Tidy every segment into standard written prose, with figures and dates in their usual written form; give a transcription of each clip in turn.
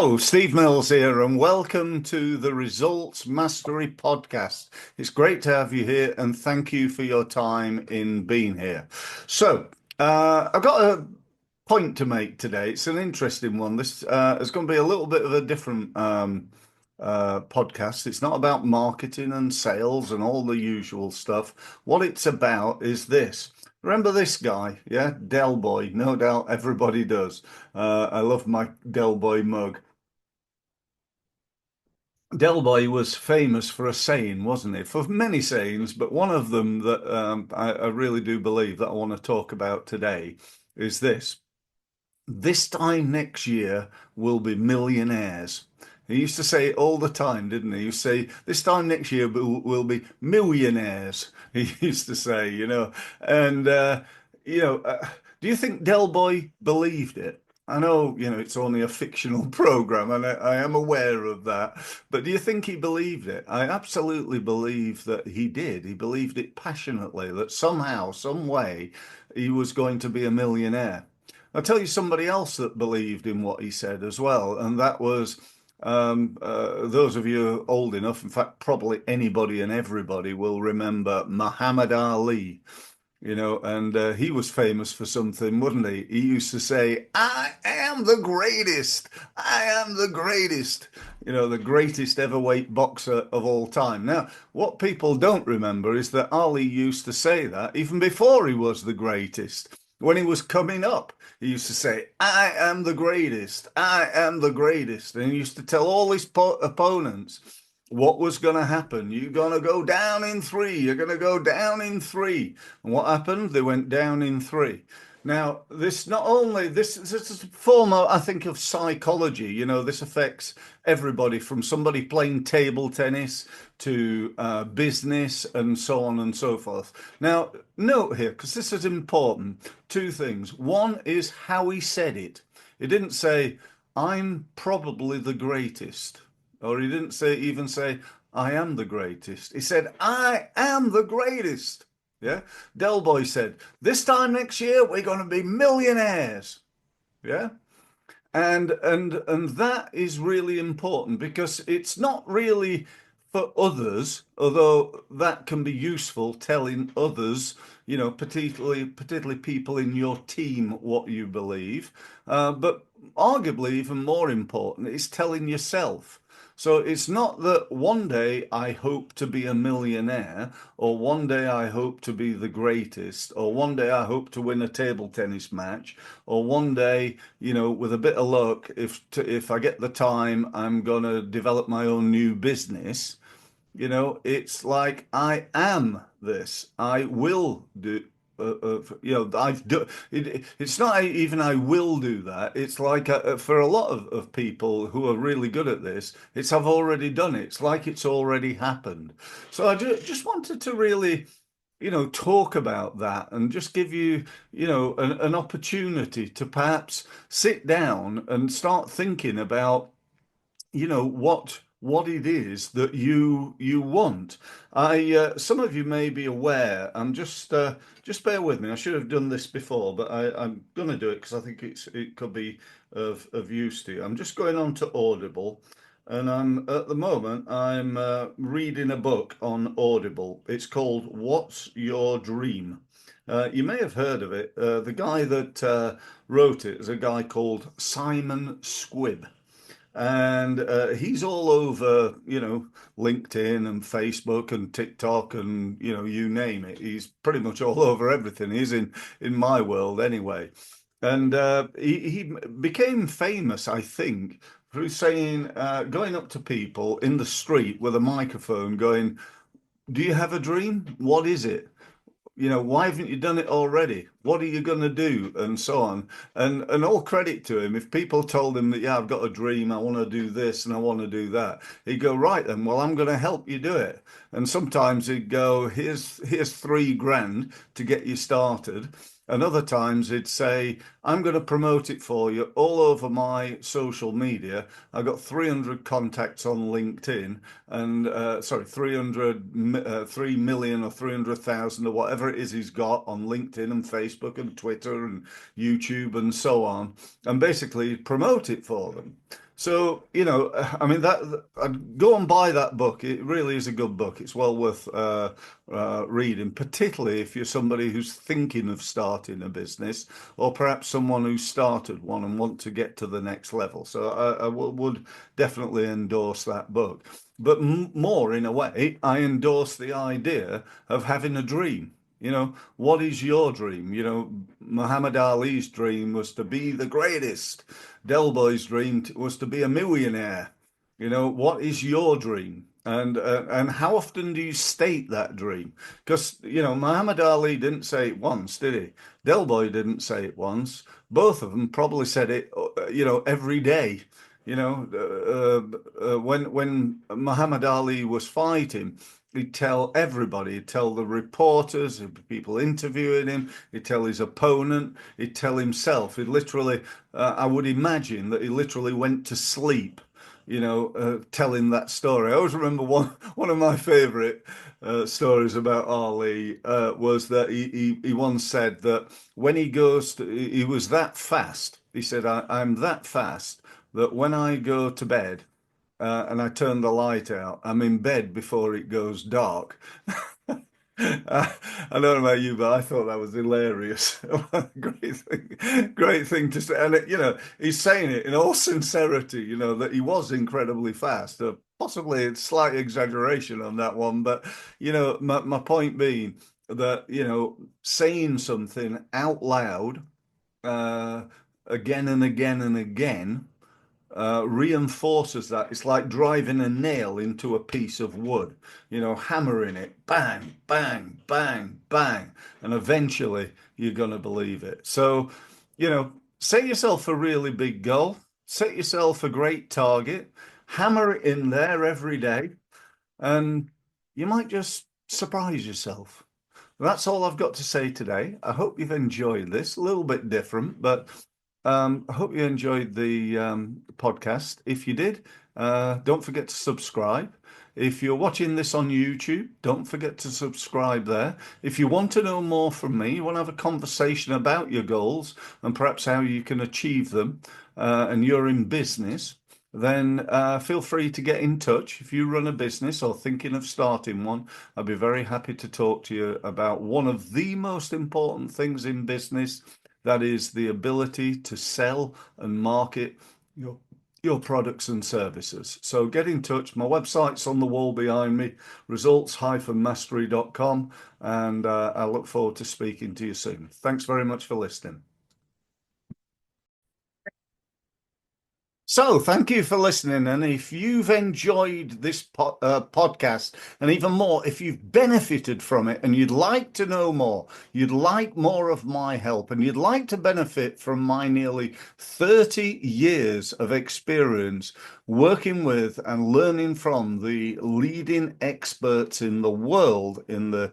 Hello, Steve Mills here, and welcome to the Results Mastery Podcast. It's great to have you here, and thank you for your time in being here. I've got a point to make today. It's an interesting one. This is going to be a little bit of a different podcast. It's not about marketing and sales and all the usual stuff. What it's about is this. Remember this guy, yeah? Del Boy. No doubt everybody does. I love my Del Boy mug. Del Boy was famous for a saying, wasn't it? For many sayings, but one of them that I really do believe that I want to talk about today is this. This time next year we'll be millionaires. He used to say it all the time, didn't he? He used to say, this time next year we'll be millionaires. He used to say, and, you know, uh, do you think Del Boy believed it? I know, it's only a fictional program, and I am aware of that. But do you think he believed it? I absolutely believe that he did. He believed it passionately, that somehow, some way, he was going to be a millionaire. I'll tell you somebody else that believed in what he said as well, and that was those of you old enough, in fact, probably anybody and everybody will remember Muhammad Ali. And he was famous for something, wasn't he? He used to say, I am the greatest. I am the greatest. The greatest heavyweight boxer of all time. Now, what people don't remember is that Ali used to say that even before he was the greatest. When he was coming up, he used to say, I am the greatest. I am the greatest. And he used to tell all his opponents what was going to happen. You're going to go down in three. You're going to go down in three. And what happened? They went down in three. Now, this not only this is a form, I think, of psychology. This affects everybody from somebody playing table tennis to business and so on and so forth. Now, note here, because this is important, two things. One is how he said it. He didn't say, I'm probably the greatest. Or he didn't even say, I am the greatest. He said, I am the greatest. Yeah. Del Boy said, this time next year, we're going to be millionaires. Yeah. And that is really important because it's not really for others, although that can be useful telling others, particularly people in your team what you believe. But arguably even more important is telling yourself. So it's not that one day I hope to be a millionaire, or one day I hope to be the greatest, or one day I hope to win a table tennis match, or one day, with a bit of luck, if I get the time, I'm gonna develop my own new business. It's like I am this. I will do. I've do. It's not even I will do that. It's like for a lot of people who are really good at this, it's I've already done it. It's like it's already happened. So I just wanted to really, talk about that and just give you, an opportunity to perhaps sit down and start thinking about what it is that you want. I Some of you may be aware. I'm just bear with me. I should have done this before, but I'm going to do it because I think it could be of use to you. I'm just going on to Audible, and I'm reading a book on Audible. It's called What's Your Dream? You may have heard of it. The guy that wrote it is a guy called Simon Squibb. And he's all over, LinkedIn and Facebook and TikTok and, you name it. He's pretty much all over everything. He's in my world anyway. And he became famous, I think, through saying, going up to people in the street with a microphone, going, do you have a dream? What is it? Why haven't you done it already? What are you going to do? And so on. And all credit to him. If people told him that, yeah, I've got a dream, I want to do this and I want to do that, he'd go, right then, well, I'm going to help you do it. And sometimes he'd go, here's 3 grand to get you started. And other times he'd say, I'm going to promote it for you all over my social media. I've got 300 contacts on LinkedIn and, 3 million or 300,000 or whatever it is he's got on LinkedIn and Facebook and Twitter and YouTube and so on. And basically promote it for them. So, I mean, I'd go and buy that book. It really is a good book. It's well worth reading, particularly if you're somebody who's thinking of starting a business, or perhaps someone who started one and want to get to the next level. So would definitely endorse that book. But more in a way, I endorse the idea of having a dream. What is your dream? Muhammad Ali's dream was to be the greatest. Del Boy's dream was to be a millionaire. What is your dream? And how often do you state that dream? Because Muhammad Ali didn't say it once, did he? Del Boy didn't say it once. Both of them probably said it, every day. When Muhammad Ali was fighting, he'd tell everybody, he'd tell the reporters, people interviewing him, he'd tell his opponent, he'd tell himself. He'd literally, I would imagine that he literally went to sleep, telling that story. I always remember one of my favorite stories about Ali was that he once said that when he goes to, he was that fast. He said, I'm that fast that when I go to bed, and I turn the light out, I'm in bed before it goes dark. I don't know about you, but I thought that was hilarious. Great thing to say. And he's saying it in all sincerity, that he was incredibly fast. Possibly a slight exaggeration on that one, but my point being that, saying something out loud, uh, again and again and again, reinforces that. It's like driving a nail into a piece of wood, hammering it, bang, bang, bang, bang, and eventually you're going to believe it. So, set yourself a really big goal, set yourself a great target, hammer it in there every day, and you might just surprise yourself. That's all I've got to say today. I hope you've enjoyed this, a little bit different, but I hope you enjoyed the podcast. If you did, don't forget to subscribe. If you're watching this on YouTube, don't forget to subscribe there. If you want to know more from me, you want to have a conversation about your goals and perhaps how you can achieve them, and you're in business, then feel free to get in touch. If you run a business or thinking of starting one, I'd be very happy to talk to you about one of the most important things in business, that is the ability to sell and market your products and services. So get in touch. My website's on the wall behind me, results-mastery.com, and I look forward to speaking to you soon. Thanks very much for listening. So, thank you for listening. And if you've enjoyed this podcast, and even more, if you've benefited from it and you'd like to know more, you'd like more of my help, and you'd like to benefit from my nearly 30 years of experience working with and learning from the leading experts in the world in the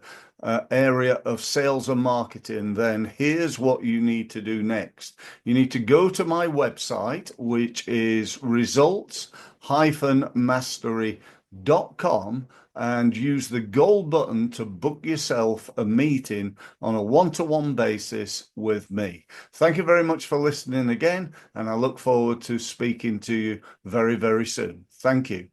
area of sales and marketing, then here's what you need to do next. You need to go to my website, which is results-mastery.com, and use the gold button to book yourself a meeting on a one-to-one basis with me. Thank you very much for listening again, and I look forward to speaking to you very, very soon. Thank you.